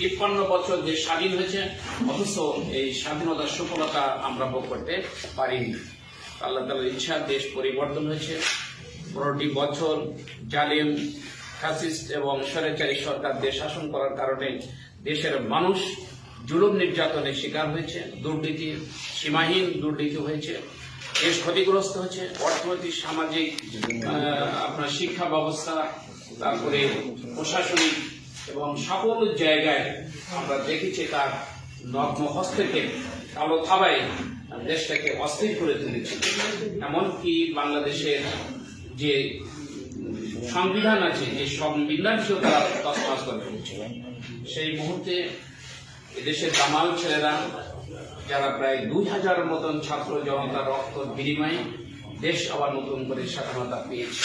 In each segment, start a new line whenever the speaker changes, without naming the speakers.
53 বছর দেশ স্বাধীন হয়েছে, অথচ এই স্বাধীনতার সফলতা আমরা ভোগ করতে পারিনি। আল্লাহ তাআলার ইচ্ছা দেশ পরিবর্তন হয়েছে। 15টি বছর জালিম, ফ্যাসিস্ট এবং স্বৈরাচারী সরকার দেশ শাসন করার কারণে দেশের মানুষ জুলুম নির্যাতনের শিকার হয়েছে, দুর্নীতি, সীমাহীন দুর্নীতি হয়েছে, দেশ ক্ষতিগ্রস্ত হয়েছে, অর্থনৈতিক, সামাজিক, আপনার শিক্ষা ব্যবস্থা, তারপরে প্রশাসনিক এবং সকল জায়গায় আমরা দেখেছি তার নগ্ন হস্তক্ষেপ কালো থাবায় দেশটাকে অস্থির করে তুলেছে। এমনকি বাংলাদেশের যে সংবিধান আছে, যে সংবিধানকেও তারা তছনছ করে ফেলেছে। সেই মুহূর্তে এদেশের দামাল ছেলেরা, যারা প্রায় 2000 মতন ছাত্র জনতার রক্ত বিনিময়ে দেশ আবার নতুন করে স্বাধীনতা পেয়েছে।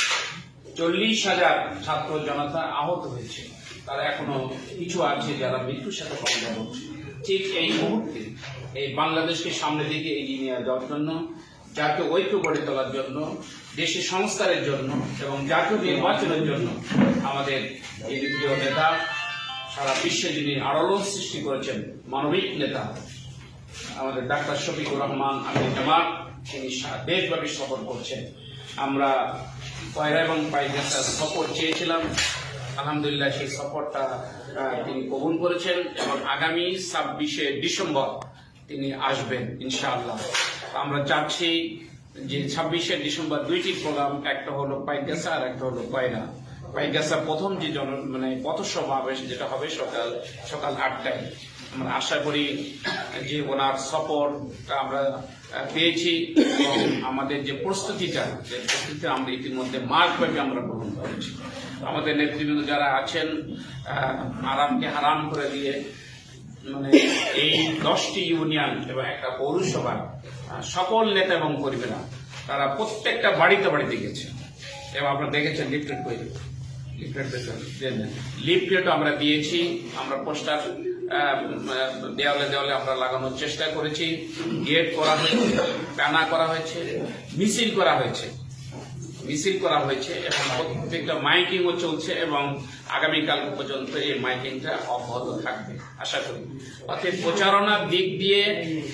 40,000 ছাত্র জনতা আহত হয়েছে, তারা এখনো কিছু আছে যারা মৃত্যুর সাথে সংগ্রাম করছে। ঠিক এই মুহূর্তে এই বাংলাদেশকে সামনের দিকে এগিয়ে নিয়ে যাওয়ার জন্য, জাতীয় ঐক্য গড়ে তোলার জন্য, দেশের সংস্কারের জন্য এবং জাতীয় নির্বাচনের জন্য আমাদের এই প্রিয় নেতা, সারা বিশ্বে যিনি আলোড়ন সৃষ্টি করেছেন, মানবিক নেতা আমাদের ডাক্তার শফিকুর রহমান আমির জামাত, তিনি দেশব্যাপী সফর করছেন। আমরা কয়রা এবং পাইগাছার সফর চেয়েছিলাম, আলহামদুলিল্লাহ সেই সফরটা তিনি কবুল করেছেন এবং আগামী 26শে ডিসেম্বর তিনি আসবেন ইনশাআল্লাহ। আমরা চাচ্ছি যে 26শে ডিসেম্বর 2টি প্রোগ্রাম, একটা হলো পাইগাছা আর একটা হলো কয়রা। পাইগাছা প্রথম যে পথসমাবেশ যেটা হবে সকাল 8টায়। আমরা আশা করি যে ওনার সফরটা আমরা পেয়েছি এবং আমাদের যে প্রস্তুতিটা আমরা ইতিমধ্যে মার্চব্যাপী আমরা গ্রহণ করেছি। আমাদের নেতৃবৃন্দ যারা আছেন, আরামকে হারাম করে দিয়ে মানে এই 10টি ইউনিয়ন এবং একটা পৌরসভার সকল নেতা এবং কর্মীরা তারা প্রত্যেকটা বাড়িতে বাড়িতে গেছে এবং আপনারা দেখেছেন লিফলেট আমরা দিয়েছি, আমরা পোস্টার দেওয়ালে দেওয়ালে আমরা লাগানোর চেষ্টা করেছি, গেট করা হয়েছে, ব্যানা করা হয়েছে, মিছিল করা হয়েছে এবং প্রত্যেকটা মাইকিংও চলছে এবং আগামীকাল পর্যন্ত এই মাইকিংটা অব্যাহত থাকবে আশা করি। অর্থাৎ প্রচারণার দিক দিয়ে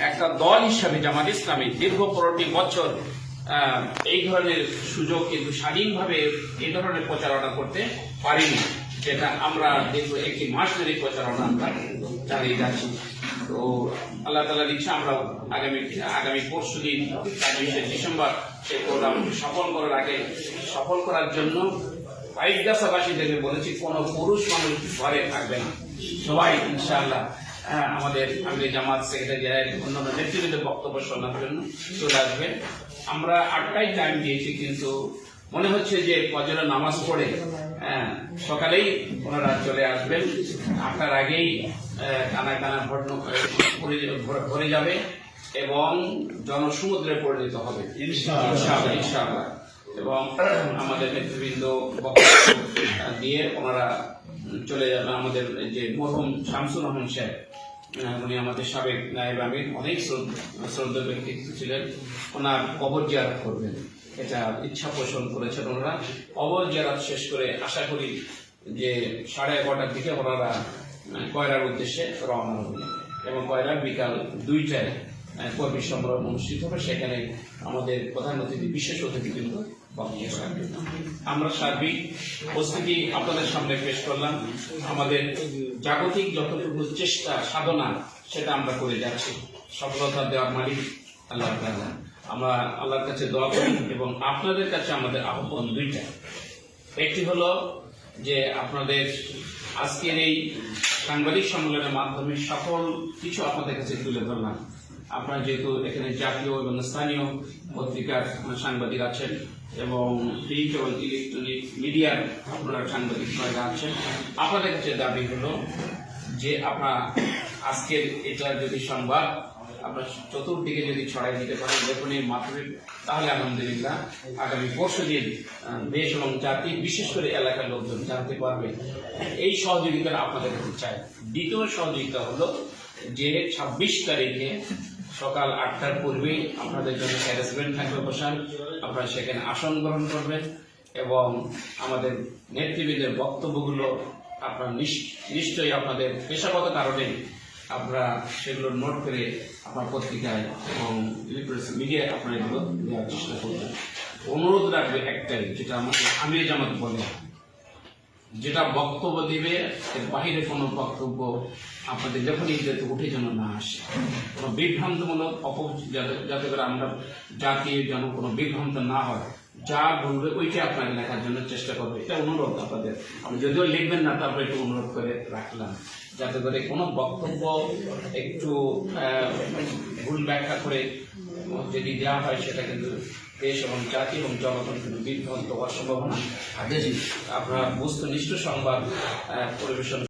একটা দল হিসাবে জামাত ইসলামী দীর্ঘ 15টি বছর এই ধরনের সুযোগ কিন্তু স্বাধীনভাবে এই ধরনের প্রচারণা করতে পারিনি, যেটা আমরা দীর্ঘ 1 মাস ধরে প্রচারণা আমরা চালিয়ে যাচ্ছি। তো আল্লাহ তাআলার ইচ্ছা আমরা আগামী পরশুদিন 26শে ডিসেম্বর সেই প্রোগ্রাম সফল করার জন্য পাইকগাছাবাসীদেরকে বলেছি, কোনো পুরুষ মানুষ ঘরে থাকবে না, সবাই ইনশাআল্লাহ আমাদের আমির জামাত সেক্রেটারি অন্যান্য নেতৃবৃন্দের বক্তব্য শোনার জন্য চলে আসবে। আমরা 8টায় টাইম দিয়েছি, কিন্তু মনে হচ্ছে যে ফজরের নামাজ পড়ে সকালেই ওনারা চলে আসবেন। 8টার আগেই কানা ভরে যাবে এবং জনসমুদ্রে পরিণত হবে ইনশাআল্লাহ। এবং আমাদের নেতৃবৃন্দ বক্তব্য দিয়ে ওনারা চলে যাবেন। আমাদের যে মরহুম শামসুর রহমান সাহেব, উনি আমাদের সাবেক নায়েব আমির, অনেক শ্রদ্ধেয় ব্যক্তিত্ব ছিলেন, ওনার কবর জিয়ারত করবেন, এটা ইচ্ছা পোষণ করেছেন ওনারা। কবর জিয়ারত শেষ করে আশা করি যে 11:30টার দিকে ওনারা কয়রার উদ্দেশ্যে রওনা হবেন এবং কয়রার বিকাল 2টায় কর্মী সম্মেলন অনুষ্ঠিত হবে। সেখানে আমাদের প্রধান অতিথি, বিশেষ অতিথিবৃন্দ বক্তব্য রাখবেন। আমরা সার্বিক প্রস্তুতি আপনাদের সামনে পেশ করলাম। আমাদের জাগতিক যতটুকু চেষ্টা সাধনা সেটা আমরা করে যাচ্ছি। সফলতা দেওয়ার মালিক আল্লাহ তাআলা। আমরা আল্লাহর কাছে দোয়া করি এবং আপনাদের কাছে আমাদের আহ্বান 2টা। একটি হলো যে আপনাদের আজকের এই সাংবাদিক সম্মেলনের মাধ্যমে সকল কিছু আপনাদের কাছে তুলে ধরলাম। আপনারা যেহেতু এখানে জাতীয় এবং স্থানীয় পত্রিকার সাংবাদিক আছেন এবং প্রিন্ট এবং ইলেকট্রনিক মিডিয়ার আপনারা সাংবাদিক আছেন, আপনাদের কাছে দাবি হলো যে আপনারা আজকের এটা যদি সংবাদ আপনার চতুর্দিকে যদি ছড়াই দিতে পারেন লেখনের মাধ্যমে, তাহলে আলহামদুলিল্লাহ আগামী পরশুদিন দেশ এবং জাতি, বিশেষ করে এলাকার লোকজন জানতে পারবে। এই সহযোগিতা আপনাদের কাছে চাই। দ্বিতীয় সহযোগিতা হলো যে 26 তারিখে সকাল 8টার পূর্বেই আপনাদের জন্য অ্যারেঞ্জমেন্ট থাকবে বসার, আপনারা সেখানে আসন গ্রহণ করবেন এবং আমাদের নেতৃবৃন্দের বক্তব্যগুলো আপনার নিশ্চয়ই আপনাদের পেশাগত কারণে আপনারা সেগুলো নোট করে আপনার পত্রিকায় এবং ইলেকট্রনিক্স মিডিয়ায় আপনারা এগুলো দেওয়ার চেষ্টা করবেন। অনুরোধ রাখবে একটাই, যেটা আমাকে আমির জামাত বলে, যেটা বক্তব্য দিবে এর বাহিরে কোনো বক্তব্য আপনাদের যখনই যাতে উঠে যেন না আসে, কোনো বিভ্রান্তমূলক যাতে করে আমরা জাতি যেন কোনো বিভ্রান্ত না হয়, যা বলবে ওইটা আপনারা লেখার জন্য চেষ্টা করবে, এটা অনুরোধ আপনাদের। আপনি যদিও লিখবেন না, তারপরে একটু অনুরোধ করে রাখলাম, যাতে করে কোনো বক্তব্য একটু ভুল ব্যাখ্যা করে যদি দেওয়া হয়, সেটা কিন্তু দেশ এবং জাতি এবং জনগণ কিন্তু বিভ্রান্ত হওয়ার সম্ভাবনা থাকে। আপনারা বস্তুনিষ্ঠ সংবাদ পরিবেশন